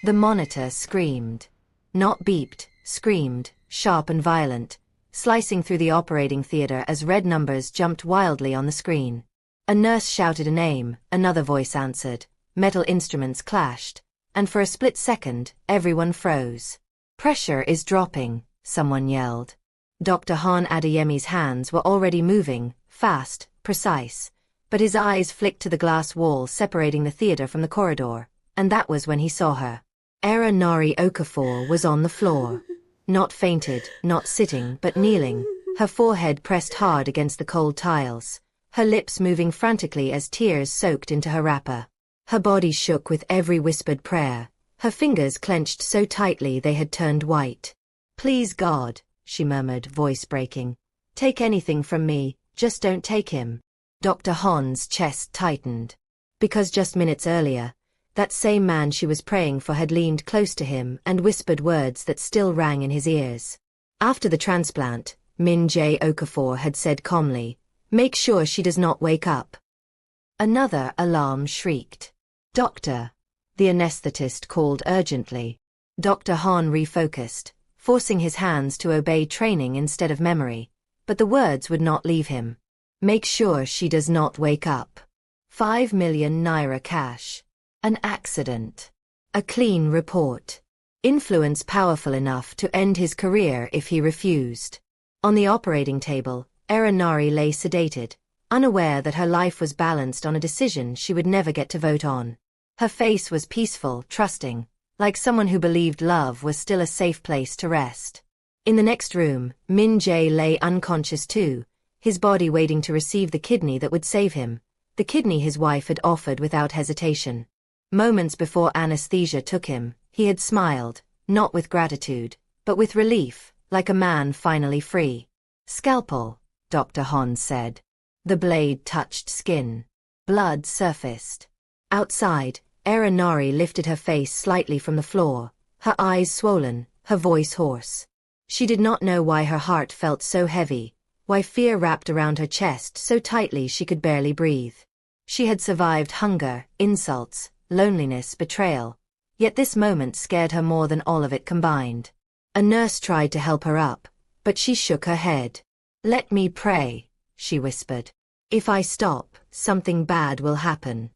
The monitor screamed. Not beeped, screamed, sharp and violent, slicing through the operating theater as red numbers jumped wildly on the screen. A nurse shouted a name, another voice answered, metal instruments clashed, and for a split second, everyone froze. "Pressure is dropping," someone yelled. Dr. Han Adeyemi's hands were already moving, fast, precise, but his eyes flicked to the glass wall separating the theater from the corridor, and that was when he saw her. Era Nari Okafor was on the floor. Not fainted, not sitting, but kneeling, her forehead pressed hard against the cold tiles, her lips moving frantically as tears soaked into her wrapper. Her body shook with every whispered prayer, her fingers clenched so tightly they had turned white. "Please God," she murmured, voice breaking. "Take anything from me, just don't take him." Dr. Han's chest tightened. Because just minutes earlier, that same man she was praying for had leaned close to him and whispered words that still rang in his ears. After the transplant, Min Jae Okafor had said calmly, "Make sure she does not wake up." Another alarm shrieked. "Doctor!" The anesthetist called urgently. Dr. Han refocused, forcing his hands to obey training instead of memory, but the words would not leave him. "Make sure she does not wake up. 5 million naira cash. An accident. A clean report. Influence powerful enough to end his career if he refused." On the operating table, Era Nari lay sedated, unaware that her life was balanced on a decision she would never get to vote on. Her face was peaceful, trusting, like someone who believed love was still a safe place to rest. In the next room, Min Jae lay unconscious too, his body waiting to receive the kidney that would save him, the kidney his wife had offered without hesitation. Moments before anesthesia took him, he had smiled, not with gratitude, but with relief, like a man finally free. "Scalpel," Dr. Han said. The blade touched skin. Blood surfaced. Outside, Era Nari lifted her face slightly from the floor, her eyes swollen, her voice hoarse. She did not know why her heart felt so heavy, why fear wrapped around her chest so tightly she could barely breathe. She had survived hunger, insults, loneliness, betrayal, yet this moment scared her more than all of it combined. A nurse tried to help her up, but she shook her head. "Let me pray," she whispered. "If I stop, something bad will happen."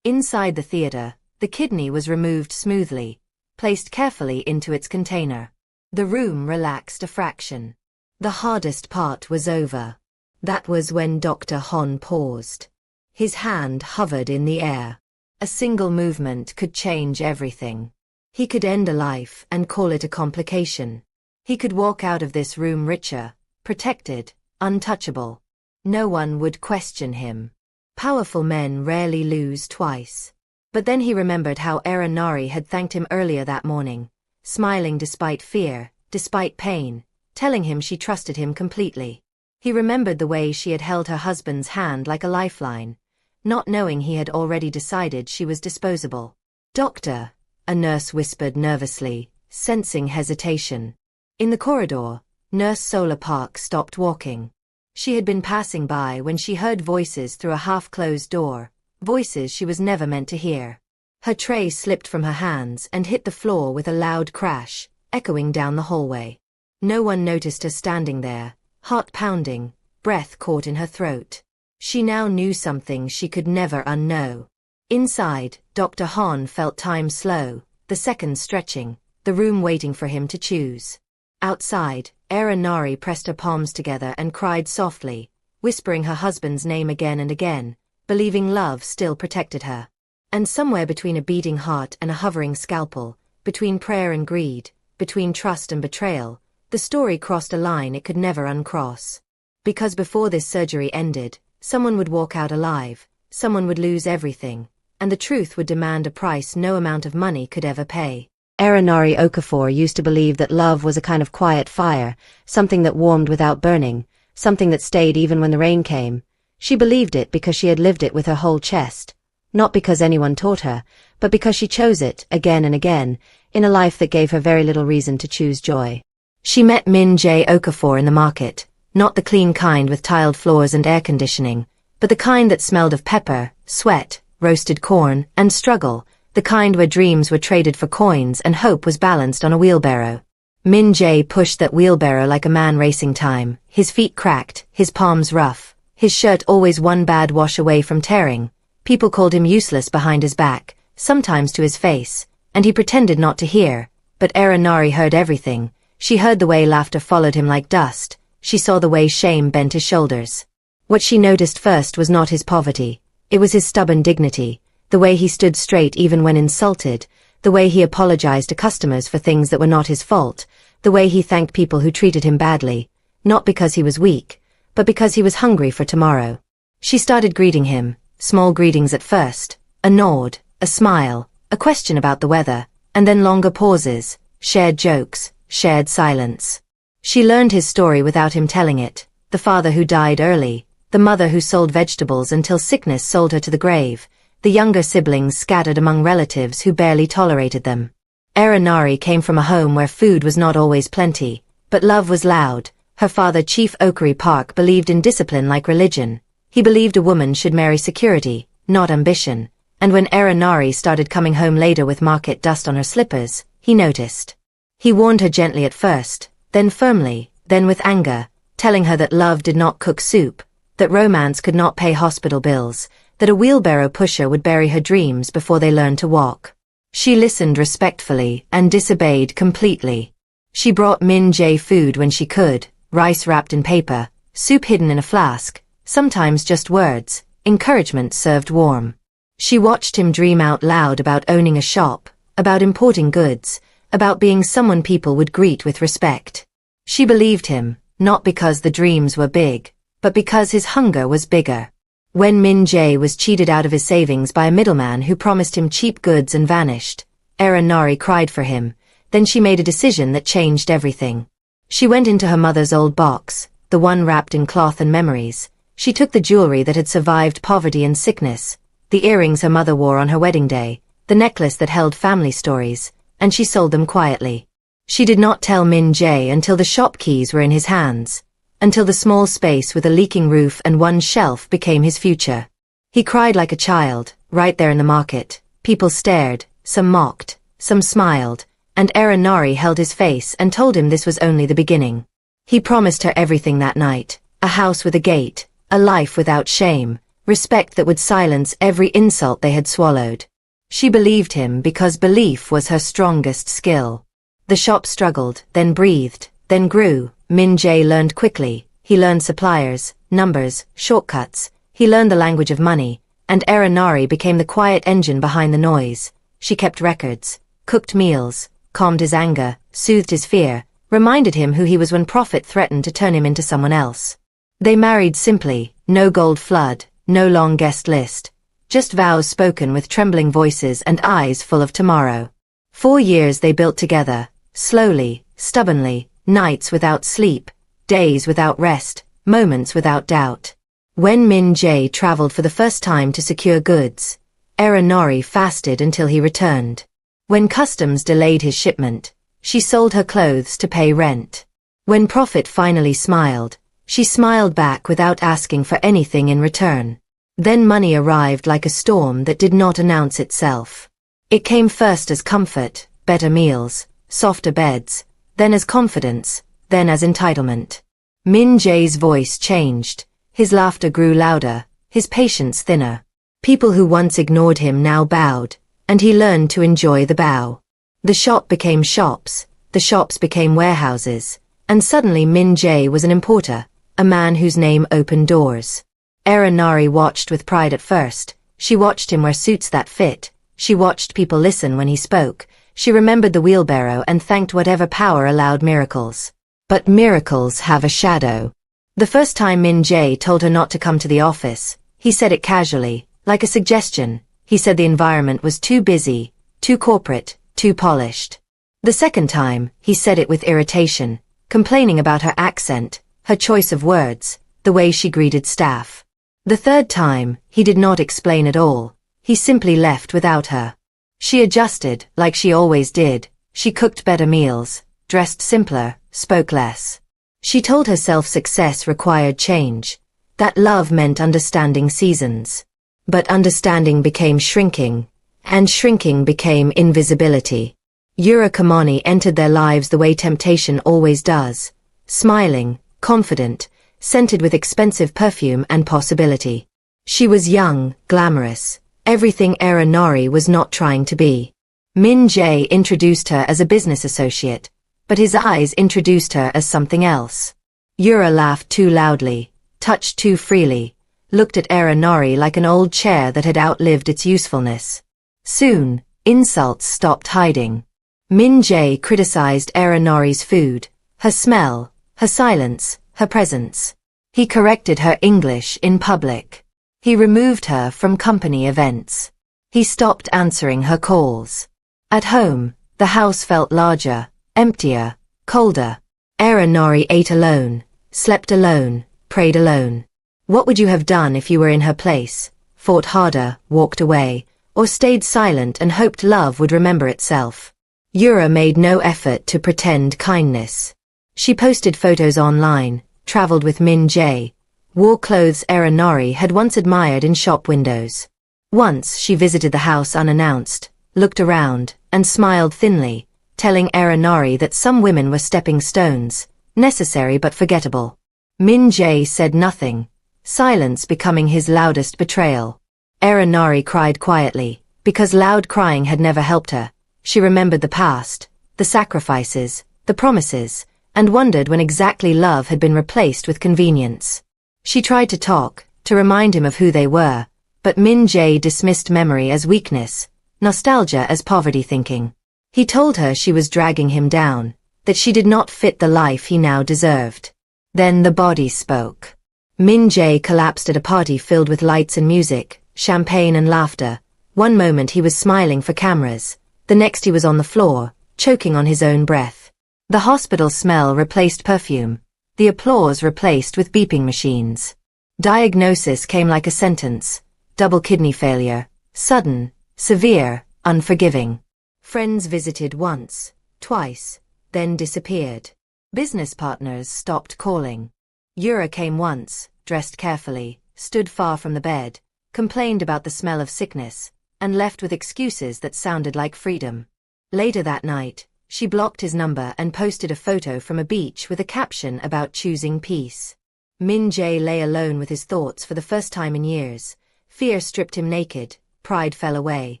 Inside the theater, the kidney was removed smoothly, placed carefully into its container. The room relaxed a fraction. The hardest part was over. That was when Dr. Han paused. His hand hovered in the air. A single movement could change everything. He could end a life and call it a complication. He could walk out of this room richer, protected, untouchable. No one would question him. Powerful men rarely lose twice. But then he remembered how Era Nari had thanked him earlier that morning, smiling despite fear, despite pain, telling him she trusted him completely. He remembered the way she had held her husband's hand like a lifeline, not knowing he had already decided she was disposable. "Doctor," a nurse whispered nervously, sensing hesitation. In the corridor, Nurse Solar Park stopped walking. She had been passing by when she heard voices through a half-closed door, voices she was never meant to hear. Her tray slipped from her hands and hit the floor with a loud crash, echoing down the hallway. No one noticed her standing there, heart pounding, breath caught in her throat. She now knew something she could never unknow. Inside, Dr. Han felt time slow, the seconds stretching, the room waiting for him to choose. Outside, Era Nari pressed her palms together and cried softly, whispering her husband's name again and again, believing love still protected her. And somewhere between a beating heart and a hovering scalpel, between prayer and greed, between trust and betrayal, the story crossed a line it could never uncross. Because before this surgery ended, someone would walk out alive, someone would lose everything, and the truth would demand a price no amount of money could ever pay. Era Nari Okafor used to believe that love was a kind of quiet fire, something that warmed without burning, something that stayed even when the rain came. She believed it because she had lived it with her whole chest, not because anyone taught her, but because she chose it again and again, in a life that gave her very little reason to choose joy. She met Min Jae Okafor in the market, not the clean kind with tiled floors and air conditioning, but the kind that smelled of pepper, sweat, roasted corn, and struggle, the kind where dreams were traded for coins and hope was balanced on a wheelbarrow. Min Jae pushed that wheelbarrow like a man racing time, his feet cracked, his palms rough, his shirt always one bad wash away from tearing. People called him useless behind his back, sometimes to his face, and he pretended not to hear, but Nari heard everything. She heard the way laughter followed him like dust, she saw the way shame bent his shoulders. What she noticed first was not his poverty, it was his stubborn dignity, the way he stood straight even when insulted, the way he apologized to customers for things that were not his fault, the way he thanked people who treated him badly, not because he was weak, but because he was hungry for tomorrow. She started greeting him, small greetings at first, a nod, a smile, a question about the weather, and then longer pauses, shared jokes, shared silence. She learned his story without him telling it, the father who died early, the mother who sold vegetables until sickness sold her to the grave, the younger siblings scattered among relatives who barely tolerated them. Nari came from a home where food was not always plenty, but love was loud. Her father, Chief Okari Park, believed in discipline like religion. He believed a woman should marry security, not ambition, and when Nari started coming home later with market dust on her slippers, he noticed. He warned her gently at first, then firmly, then with anger, telling her that love did not cook soup, that romance could not pay hospital bills, that a wheelbarrow pusher would bury her dreams before they learned to walk. She listened respectfully and disobeyed completely. She brought Min Jae food when she could, rice wrapped in paper, soup hidden in a flask, sometimes just words, encouragement served warm. She watched him dream out loud about owning a shop, about importing goods, about being someone people would greet with respect. She believed him, not because the dreams were big, but because his hunger was bigger. When Min Jae was cheated out of his savings by a middleman who promised him cheap goods and vanished, Nari cried for him, then she made a decision that changed everything. She went into her mother's old box, the one wrapped in cloth and memories. She took the jewelry that had survived poverty and sickness, the earrings her mother wore on her wedding day, the necklace that held family stories, and she sold them quietly. She did not tell Min Jae until the shop keys were in his hands, until the small space with a leaking roof and one shelf became his future. He cried like a child, right there in the market. People stared, some mocked, some smiled, and Nari held his face and told him this was only the beginning. He promised her everything that night, a house with a gate, a life without shame, respect that would silence every insult they had swallowed. She believed him because belief was her strongest skill. The shop struggled, then breathed, then grew. Min Jae learned quickly. He learned suppliers, numbers, shortcuts. He learned the language of money, and Nari became the quiet engine behind the noise. She kept records, cooked meals, calmed his anger, soothed his fear, reminded him who he was when profit threatened to turn him into someone else. They married simply, no gold flood, no long guest list, just vows spoken with trembling voices and eyes full of tomorrow. 4 years they built together, slowly, stubbornly, nights without sleep, days without rest, moments without doubt. When Min Jae traveled for the first time to secure goods, Nari fasted until he returned. When customs delayed his shipment, she sold her clothes to pay rent. When profit finally smiled, she smiled back without asking for anything in return. Then money arrived like a storm that did not announce itself. It came first as comfort, better meals, softer beds, then as confidence, then as entitlement. Min Jae's voice changed, his laughter grew louder, his patience thinner. People who once ignored him now bowed, and he learned to enjoy the bow. The shop became shops, the shops became warehouses, and suddenly Min Jae was an importer, a man whose name opened doors. Nari watched with pride at first. She watched him wear suits that fit. She watched people listen when he spoke. She remembered the wheelbarrow and thanked whatever power allowed miracles. But miracles have a shadow. The first time Min Jae told her not to come to the office, he said it casually, like a suggestion. He said the environment was too busy, too corporate, too polished. The second time, he said it with irritation, complaining about her accent, her choice of words, the way she greeted staff. The third time, he did not explain at all. He simply left without her. She adjusted, like she always did. She cooked better meals, dressed simpler, spoke less. She told herself success required change, that love meant understanding seasons. But understanding became shrinking. and shrinking became invisibility. Yura Kamani entered their lives the way temptation always does, smiling, confident, scented with expensive perfume and possibility. She was young, glamorous, everything Era Nori was not trying to be. Min Jae introduced her as a business associate, but his eyes introduced her as something else. Yura laughed too loudly, touched too freely, looked at Era Nori like an old chair that had outlived its usefulness. Soon, insults stopped hiding. Min Jae criticized Era Nori's food, her smell, her silence, her presence. He corrected her English in public. He removed her from company events. He stopped answering her calls. At home, the house felt larger, emptier, colder. Era Nori ate alone, slept alone, prayed alone. What would you have done if you were in her place? Fought harder, walked away, or stayed silent and hoped love would remember itself? Yura made no effort to pretend kindness. She posted photos online, traveled with Min Jae, wore clothes Era Nori had once admired in shop windows. Once she visited the house unannounced, looked around, and smiled thinly, telling Era Nori that some women were stepping stones, necessary but forgettable. Min Jae said nothing, silence becoming his loudest betrayal. Era Nori cried quietly, because loud crying had never helped her. She remembered the past, the sacrifices, the promises, and wondered when exactly love had been replaced with convenience. She tried to talk, to remind him of who they were, but Min Jae dismissed memory as weakness, nostalgia as poverty thinking. He told her she was dragging him down, that she did not fit the life he now deserved. Then the body spoke. Min Jae collapsed at a party filled with lights and music, champagne and laughter. One moment he was smiling for cameras, the next he was on the floor, choking on his own breath. The hospital smell replaced perfume. The applause replaced with beeping machines. Diagnosis came like a sentence. Double kidney failure. Sudden, severe, unforgiving. Friends visited once, twice, then disappeared. Business partners stopped calling. Yura came once, dressed carefully, stood far from the bed, complained about the smell of sickness, and left with excuses that sounded like freedom. Later that night, she blocked his number and posted a photo from a beach with a caption about choosing peace. Min Jae lay alone with his thoughts for the first time in years. Fear stripped him naked, pride fell away,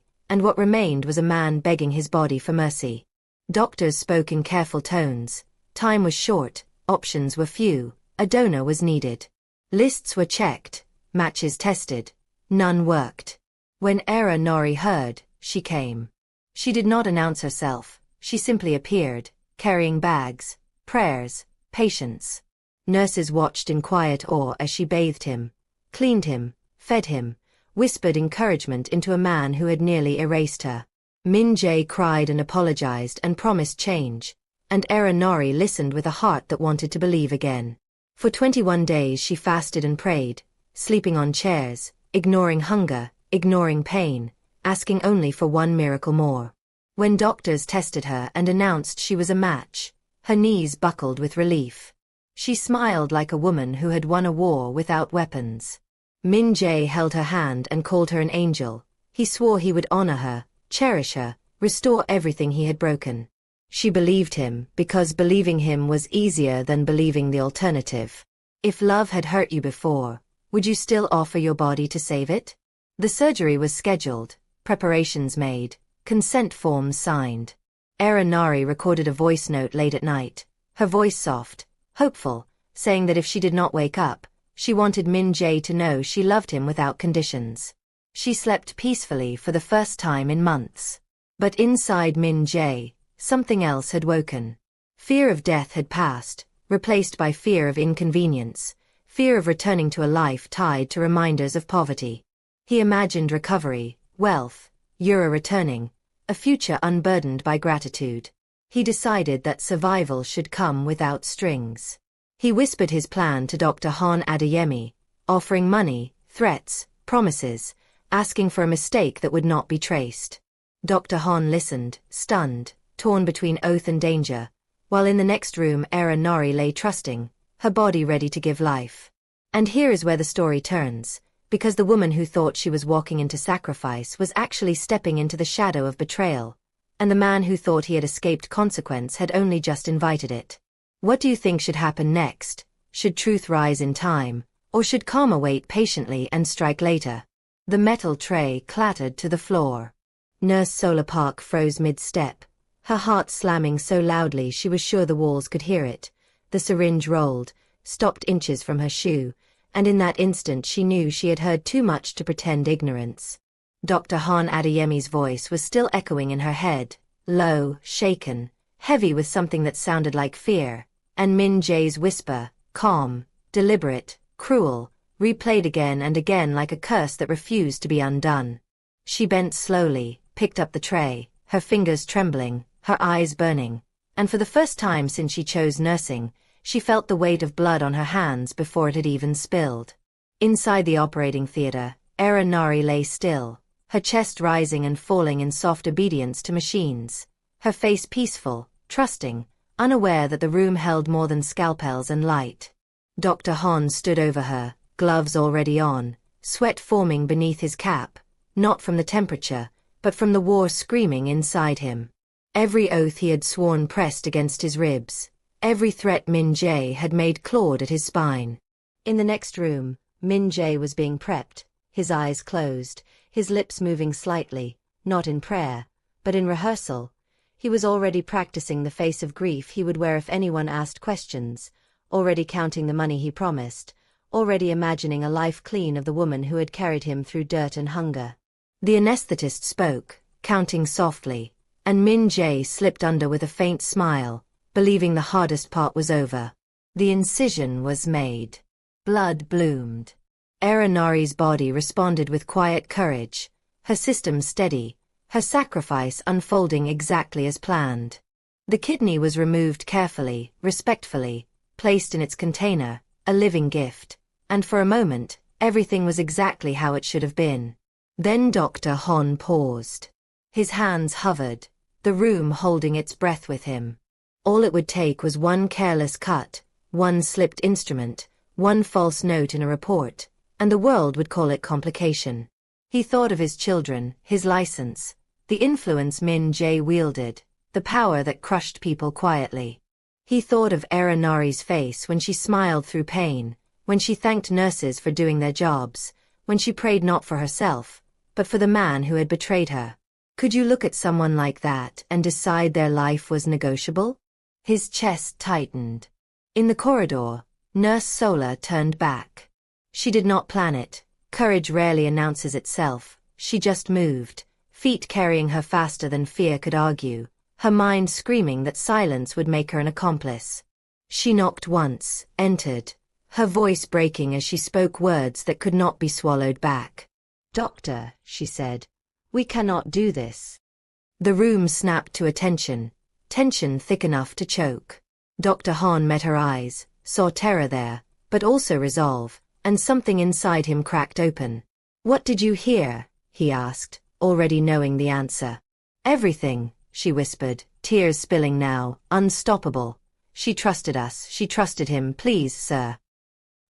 and what remained was a man begging his body for mercy. Doctors spoke in careful tones. Time was short, options were few, a donor was needed. Lists were checked, matches tested. None worked. When Era Nori heard, she came. She did not announce herself. She simply appeared, carrying bags, prayers, patience. Nurses watched in quiet awe as she bathed him, cleaned him, fed him, whispered encouragement into a man who had nearly erased her. Min Jae cried and apologized and promised change, and Era Nori listened with a heart that wanted to believe again. For 21 days she fasted and prayed, sleeping on chairs, ignoring hunger, ignoring pain, asking only for one miracle more. When doctors tested her and announced she was a match, her knees buckled with relief. She smiled like a woman who had won a war without weapons. Min Jae held her hand and called her an angel. He swore he would honor her, cherish her, restore everything he had broken. She believed him because believing him was easier than believing the alternative. If love had hurt you before, would you still offer your body to save it? The surgery was scheduled, preparations made, consent forms signed. Era Nari recorded a voice note late at night, her voice soft, hopeful, saying that if she did not wake up, she wanted Min Jae to know she loved him without conditions. She slept peacefully for the first time in months. But inside Min Jae, something else had woken. Fear of death had passed, replaced by fear of inconvenience, fear of returning to a life tied to reminders of poverty. He imagined recovery, wealth, Yura returning, a future unburdened by gratitude. He decided that survival should come without strings. He whispered his plan to Dr. Han Adeyemi, offering money, threats, promises, asking for a mistake that would not be traced. Dr. Han listened, stunned, torn between oath and danger, while in the next room Era Nori lay trusting, her body ready to give life. And here is where the story turns. because the woman who thought she was walking into sacrifice was actually stepping into the shadow of betrayal, and the man who thought he had escaped consequence had only just invited it. What do you think should happen next? Should truth rise in time, or should karma wait patiently and strike later? The metal tray clattered to the floor. Nurse Solar Park froze mid-step, her heart slamming so loudly she was sure the walls could hear it. The syringe rolled, stopped inches from her shoe, and in that instant she knew she had heard too much to pretend ignorance. Dr. Han Adeyemi's voice was still echoing in her head, low, shaken, heavy with something that sounded like fear, and Min Jae's whisper, calm, deliberate, cruel, replayed again and again like a curse that refused to be undone. She bent slowly, picked up the tray, her fingers trembling, her eyes burning, and for the first time since she chose nursing, she felt the weight of blood on her hands before it had even spilled. Inside the operating theater, Era Nari lay still, her chest rising and falling in soft obedience to machines, her face peaceful, trusting, unaware that the room held more than scalpels and light. Dr. Han stood over her, gloves already on, sweat forming beneath his cap, not from the temperature, but from the war screaming inside him. Every oath he had sworn pressed against his ribs, every threat Min Jae had made clawed at his spine. In the next room, Min Jae was being prepped, his eyes closed, his lips moving slightly, not in prayer, but in rehearsal. He was already practicing the face of grief he would wear if anyone asked questions, already counting the money he promised, already imagining a life clean of the woman who had carried him through dirt and hunger. The anesthetist spoke, counting softly, and Min Jae slipped under with a faint smile, believing the hardest part was over. The incision was made. Blood bloomed. Era Nari's body responded with quiet courage, her system steady, her sacrifice unfolding exactly as planned. The kidney was removed carefully, respectfully, placed in its container, a living gift, and for a moment, everything was exactly how it should have been. Then Dr. Han paused. His hands hovered, the room holding its breath with him. All it would take was one careless cut, one slipped instrument, one false note in a report, and the world would call it complication. He thought of his children, his license, the influence Min Jae wielded, the power that crushed people quietly. He thought of Era Nari's face when she smiled through pain, when she thanked nurses for doing their jobs, when she prayed not for herself, but for the man who had betrayed her. Could you look at someone like that and decide their life was negotiable? His chest tightened. In the corridor, Nurse Solar turned back. She did not plan it. Courage rarely announces itself. She just moved, feet carrying her faster than fear could argue, her mind screaming that silence would make her an accomplice. She knocked once, entered, her voice breaking as she spoke words that could not be swallowed back. "Doctor," she said, "we cannot do this." The room snapped to attention, tension thick enough to choke. Dr. Han met her eyes, saw terror there, but also resolve, and something inside him cracked open. "What did you hear?" he asked, already knowing the answer. "Everything," she whispered, tears spilling now, unstoppable. She trusted us, she trusted him, please, sir.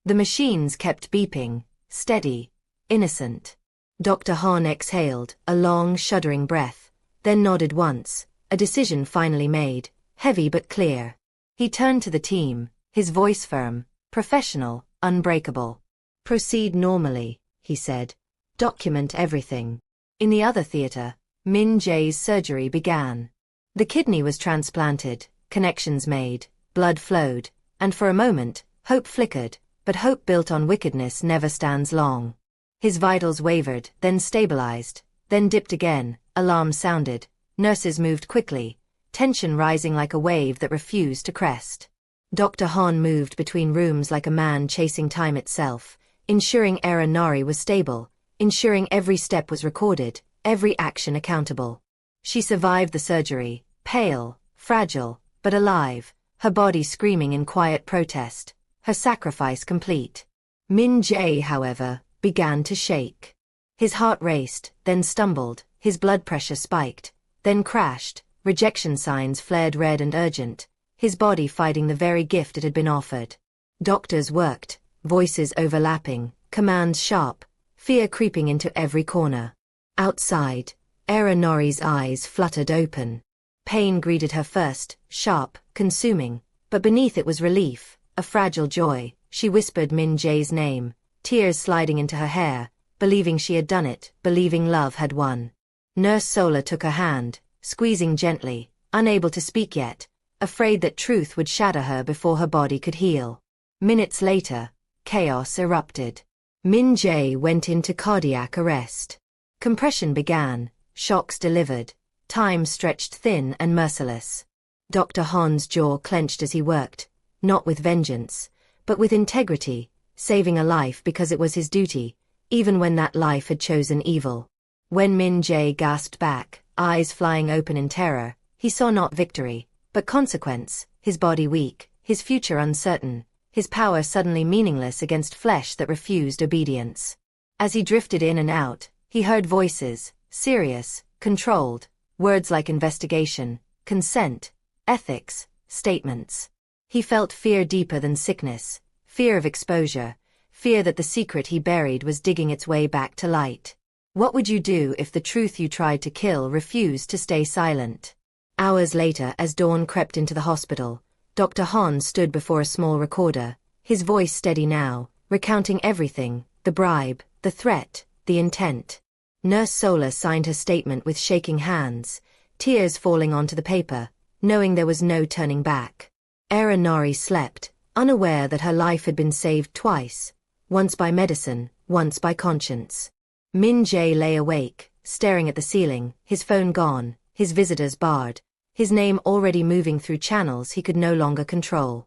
The machines kept beeping, steady, innocent. Dr. Han exhaled, a long, shuddering breath, then nodded once, a decision finally made, heavy but clear. He turned to the team, his voice firm, professional, unbreakable. "Proceed normally," he said. "Document everything." In the other theater, Min Jae's surgery began. The kidney was transplanted, connections made, blood flowed, and for a moment, hope flickered, but hope built on wickedness never stands long. His vitals wavered, then stabilized, then dipped again, alarm sounded, nurses moved quickly, tension rising like a wave that refused to crest. Dr. Han moved between rooms like a man chasing time itself, ensuring Era Nari was stable, ensuring every step was recorded, every action accountable. She survived the surgery, pale, fragile, but alive, her body screaming in quiet protest, her sacrifice complete. Min Jae, however, began to shake. His heart raced, then stumbled, his blood pressure spiked, then crashed, rejection signs flared red and urgent, his body fighting the very gift it had been offered. Doctors worked, voices overlapping, commands sharp, fear creeping into every corner. Outside, Era Nori's eyes fluttered open. Pain greeted her first, sharp, consuming, but beneath it was relief, a fragile joy. She whispered Min Jae's name, tears sliding into her hair, believing she had done it, believing love had won. Nurse Sola took her hand, squeezing gently, unable to speak yet, afraid that truth would shatter her before her body could heal. Minutes later, chaos erupted. Min Jae went into cardiac arrest. Compression began, shocks delivered, time stretched thin and merciless. Dr. Han's jaw clenched as he worked, not with vengeance, but with integrity, saving a life because it was his duty, even when that life had chosen evil. When Min Jae gasped back, eyes flying open in terror, he saw not victory, but consequence, his body weak, his future uncertain, his power suddenly meaningless against flesh that refused obedience. As he drifted in and out, he heard voices, serious, controlled, words like investigation, consent, ethics, statements. He felt fear deeper than sickness, fear of exposure, fear that the secret he buried was digging its way back to light. What would you do if the truth you tried to kill refused to stay silent? Hours later, as dawn crept into the hospital, Dr. Han stood before a small recorder, his voice steady now, recounting everything, the bribe, the threat, the intent. Nurse Sola signed her statement with shaking hands, tears falling onto the paper, knowing there was no turning back. Era Nori slept, unaware that her life had been saved twice, once by medicine, once by conscience. Min Jae lay awake, staring at the ceiling, his phone gone, his visitors barred, his name already moving through channels he could no longer control.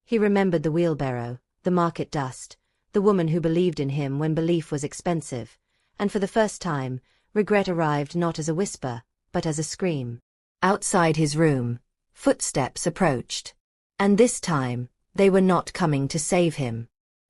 He remembered the wheelbarrow, the market dust, the woman who believed in him when belief was expensive, and for the first time, regret arrived not as a whisper, but as a scream. Outside his room, footsteps approached. And this time, they were not coming to save him.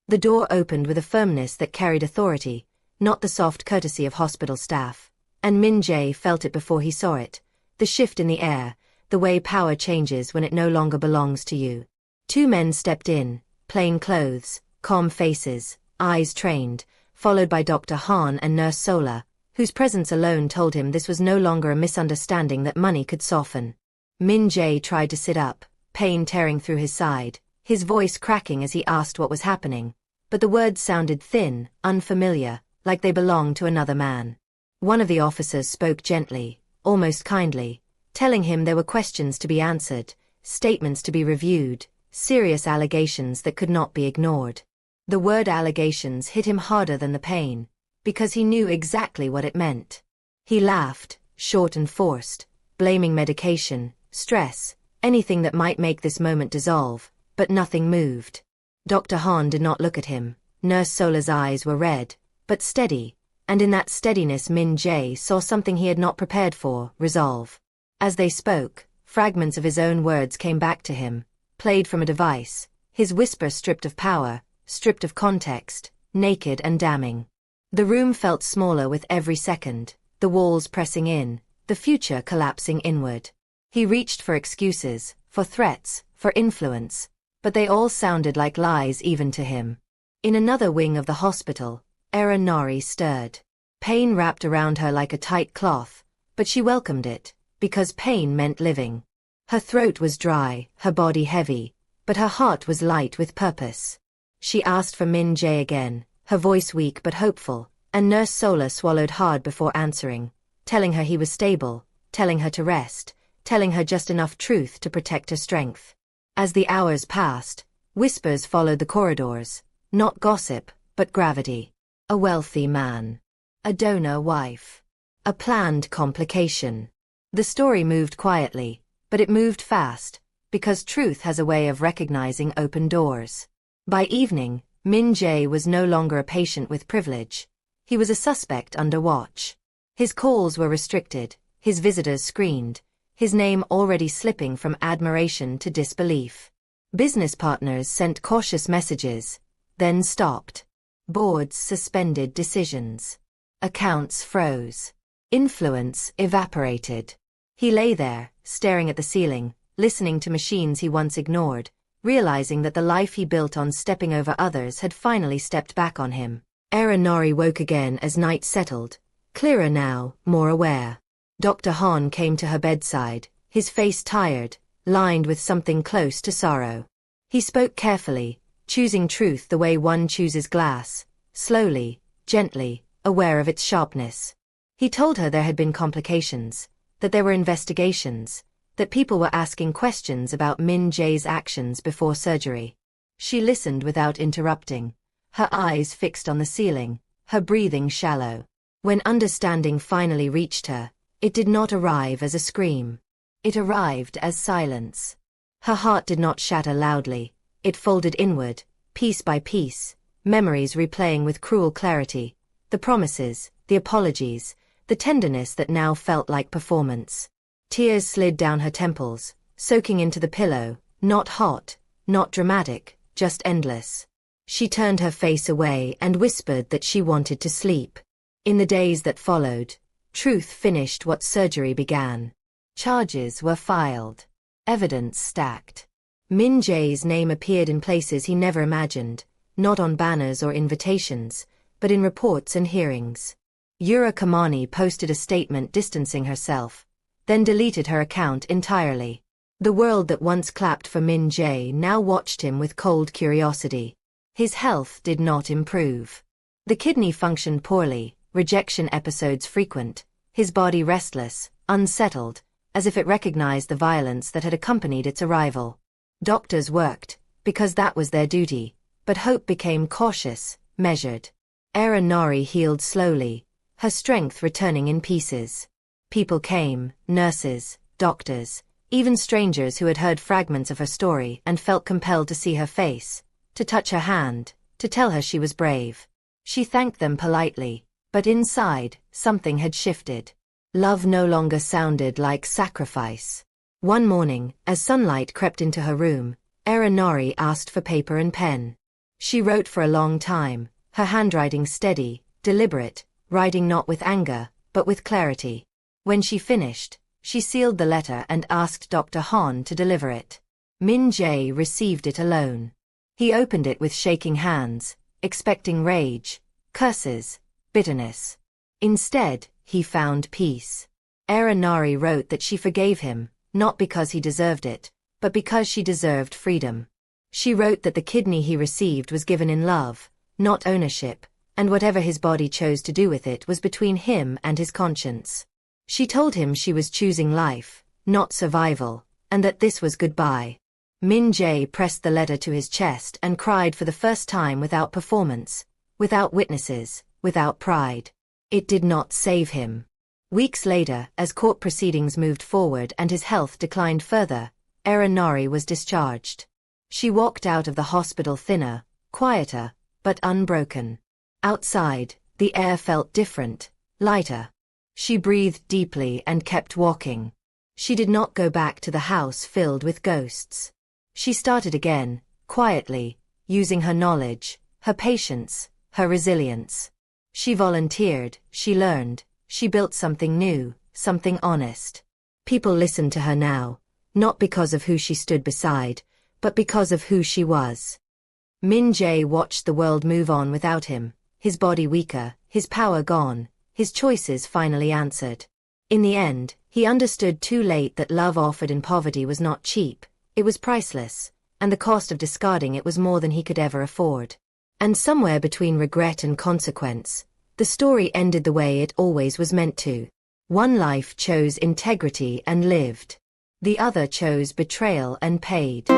The door opened with a firmness that carried authority, not the soft courtesy of hospital staff, and Min Jae felt it before he saw it, the shift in the air, the way power changes when it no longer belongs to you. Two men stepped in, plain clothes, calm faces, eyes trained, followed by Dr. Han and Nurse Sola, whose presence alone told him this was no longer a misunderstanding that money could soften. Min Jae tried to sit up, pain tearing through his side, his voice cracking as he asked what was happening, but the words sounded thin, unfamiliar, like they belonged to another man. One of the officers spoke gently, almost kindly, telling him there were questions to be answered, statements to be reviewed, serious allegations that could not be ignored. The word allegations hit him harder than the pain, because he knew exactly what it meant. He laughed, short and forced, blaming medication, stress, anything that might make this moment dissolve, but nothing moved. Dr. Han did not look at him. Nurse Sola's eyes were red, but steady, and in that steadiness Min Jae saw something he had not prepared for, resolve. As they spoke, fragments of his own words came back to him, played from a device, his whisper stripped of power, stripped of context, naked and damning. The room felt smaller with every second, the walls pressing in, the future collapsing inward. He reached for excuses, for threats, for influence, but they all sounded like lies even to him. In another wing of the hospital, Era Nori stirred. Pain wrapped around her like a tight cloth, but she welcomed it, because pain meant living. Her throat was dry, her body heavy, but her heart was light with purpose. She asked for Min Jae again, her voice weak but hopeful, and Nurse Sola swallowed hard before answering, telling her he was stable, telling her to rest, telling her just enough truth to protect her strength. As the hours passed, whispers followed the corridors, not gossip, but gravity. A wealthy man. A donor wife. A planned complication. The story moved quietly, but it moved fast, because truth has a way of recognizing open doors. By evening, Min Jae was no longer a patient with privilege. He was a suspect under watch. His calls were restricted, his visitors screened, his name already slipping from admiration to disbelief. Business partners sent cautious messages, then stopped. Boards suspended decisions. Accounts froze. Influence evaporated. He lay there, staring at the ceiling, listening to machines he once ignored, realizing that the life he built on stepping over others had finally stepped back on him. Nori woke again as night settled, clearer now, more aware. Dr. Han came to her bedside, his face tired, lined with something close to sorrow. He spoke carefully, choosing truth the way one chooses glass, slowly, gently, aware of its sharpness. He told her there had been complications, that there were investigations, that people were asking questions about Min Jae's actions before surgery. She listened without interrupting, her eyes fixed on the ceiling, her breathing shallow. When understanding finally reached her, it did not arrive as a scream. It arrived as silence. Her heart did not shatter loudly, it folded inward, piece by piece, memories replaying with cruel clarity, the promises, the apologies, the tenderness that now felt like performance. Tears slid down her temples, soaking into the pillow, not hot, not dramatic, just endless. She turned her face away and whispered that she wanted to sleep. In the days that followed, truth finished what surgery began. Charges were filed. Evidence stacked. Min Jae's name appeared in places he never imagined, not on banners or invitations, but in reports and hearings. Yura Kamani posted a statement distancing herself, then deleted her account entirely. The world that once clapped for Min Jae now watched him with cold curiosity. His health did not improve. The kidney functioned poorly, rejection episodes frequent, his body restless, unsettled, as if it recognized the violence that had accompanied its arrival. Doctors worked, because that was their duty, but hope became cautious, measured. Nori healed slowly, her strength returning in pieces. People came, nurses, doctors, even strangers who had heard fragments of her story and felt compelled to see her face, to touch her hand, to tell her she was brave. She thanked them politely, but inside, something had shifted. Love no longer sounded like sacrifice. One morning, as sunlight crept into her room, Nori asked for paper and pen. She wrote for a long time, her handwriting steady, deliberate, writing not with anger, but with clarity. When she finished, she sealed the letter and asked Dr. Han to deliver it. Min Jae received it alone. He opened it with shaking hands, expecting rage, curses, bitterness. Instead, he found peace. Nori wrote that she forgave him, not because he deserved it, but because she deserved freedom. She wrote that the kidney he received was given in love, not ownership, and whatever his body chose to do with it was between him and his conscience. She told him she was choosing life, not survival, and that this was goodbye. Min Jae pressed the letter to his chest and cried for the first time without performance, without witnesses, without pride. It did not save him. Weeks later, as court proceedings moved forward and his health declined further, Nori was discharged. She walked out of the hospital thinner, quieter, but unbroken. Outside, the air felt different, lighter. She breathed deeply and kept walking. She did not go back to the house filled with ghosts. She started again, quietly, using her knowledge, her patience, her resilience. She volunteered, she learned, she built something new, something honest. People listened to her now, not because of who she stood beside, but because of who she was. Min Jae watched the world move on without him, his body weaker, his power gone, his choices finally answered. In the end, he understood too late that love offered in poverty was not cheap, it was priceless, and the cost of discarding it was more than he could ever afford. And somewhere between regret and consequence, the story ended the way it always was meant to. One life chose integrity and lived. The other chose betrayal and paid.